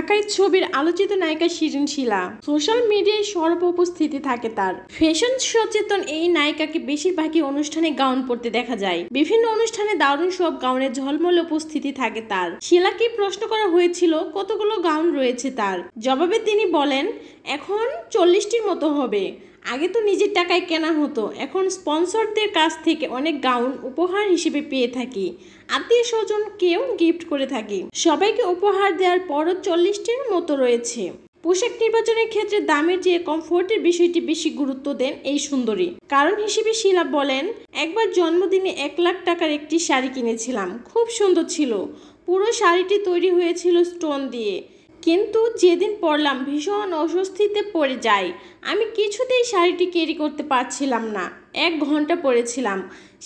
ঢাকায় ছবির আলোচিত নায়িকা শিরিন শিলা সোশ্যাল মিডিয়ায় সর্বোপস্থিতি থাকে তার। ফ্যাশন সচেতন এই নায়িকাকে বেশিরভাগই অনুষ্ঠানে গাউন পরতে দেখা যায়। বিভিন্ন অনুষ্ঠানে দারুণ সব গাউনে ঝলমলে উপস্থিতি থাকে তার। শিলাকে প্রশ্ন করা হয়েছিল কতগুলো গাউন রয়েছে তার। জবাবে তিনি বলেন, এখন 40টির মতো হবে। আগে তো নিজের টাকায় কেনা হতো, এখন স্পন্সরদের কাছ থেকে অনেক গাউন উপহার হিসেবে পেয়ে থাকি। আত্মীয় স্বজনকেও গিফট করে থাকি। সবাইকে উপহার দেওয়ার পরও 40টির মতো রয়েছে। পোশাক নির্বাচনের ক্ষেত্রে দামের চেয়ে কমফোর্টের বিষয়টি বেশি গুরুত্ব দেন এই সুন্দরী। কারণ হিসেবে শিলা বলেন, একবার জন্মদিনে 1 লাখ টাকার একটি শাড়ি কিনেছিলাম, খুব সুন্দর ছিল। পুরো শাড়িটি তৈরি হয়েছিল স্টোন দিয়ে, কিন্তু যেদিন পরলাম ভীষণ অস্বস্তিতে পড়ে যাই। আমি কিছুতেই শাড়িটি ক্যারি করতে পারছিলাম না। 1 ঘন্টা পরেছিলাম,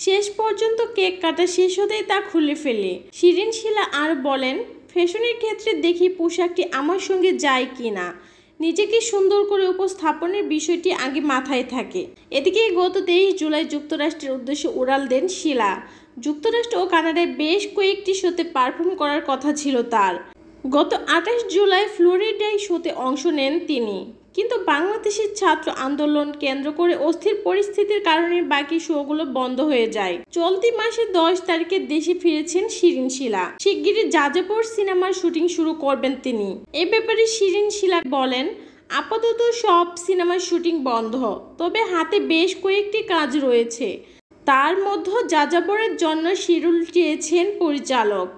শেষ পর্যন্ত কেক কাটা শেষ হতেই তা খুলে ফেলে। শিরিন শিলা আর বলেন, ফ্যাশনের ক্ষেত্রে দেখি পোশাকটি আমার সঙ্গে যায় কি না। নিজেকে সুন্দর করে উপস্থাপনের বিষয়টি আগে মাথায় থাকে। এদিকে গত 23 জুলাই যুক্তরাষ্ট্রের উদ্দেশ্যে উড়াল দেন শিলা। যুক্তরাষ্ট্র ও কানাডায় বেশ কয়েকটি শোতে পারফর্ম করার কথা ছিল তার। গত 28 জুলাই ফ্লোরিডায় শোতে অংশ নেন তিনি, কিন্তু বাংলাদেশের ছাত্র আন্দোলন কেন্দ্র করে অস্থির পরিস্থিতির কারণে বাকি শোগুলো বন্ধ হয়ে যায়। চলতি মাসের 10 তারিখে দেশে ফিরেছেন শিরিন শিলা। শিগগিরই যাযাবর সিনেমার শুটিং শুরু করবেন তিনি। এ ব্যাপারে শিরিন শিলা বলেন, আপাতত সব সিনেমার শুটিং বন্ধ, তবে হাতে বেশ কয়েকটি কাজ রয়েছে। তার মধ্যে যাযাবরের জন্য শিডিউল চেয়েছেন পরিচালক।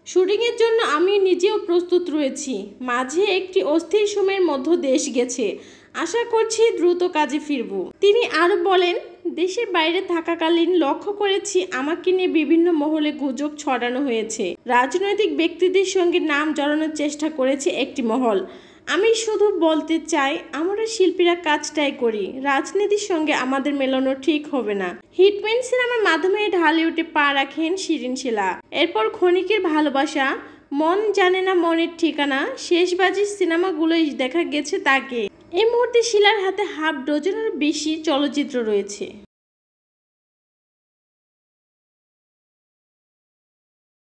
শুটিংয়ের জন্য আমি নিজেও প্রস্তুত রয়েছি। মাঝে একটি অস্থির সময়ের মধ্যে দেশ গেছে, আশা করছি দ্রুত কাজে ফিরব। তিনি আরও বলেন, দেশের বাইরে থাকাকালীন লক্ষ্য করেছি আমাকে নিয়ে বিভিন্ন মহলে গুজব ছড়ানো হয়েছে। রাজনৈতিক ব্যক্তিদের সঙ্গে নাম জড়ানোর চেষ্টা করেছে একটি মহল। আমি শুধু বলতে চাই, আমরা শিল্পীরা কাজটাই করি, রাজনীতির সঙ্গে আমাদের মেলানো ঠিক হবে না। হিটম্যান সিনেমার মাধ্যমে ঢালিউডে পা রাখেন শিরিন শিলা। এরপর ক্ষণিকের ভালোবাসা, মন জানে না মনের ঠিকানা, শেষবাজি সিনেমাগুলোই দেখা গেছে তাকে। এই মুহূর্তে শিলার হাতে হাফ ডজনেরও বেশি চলচ্চিত্র রয়েছে।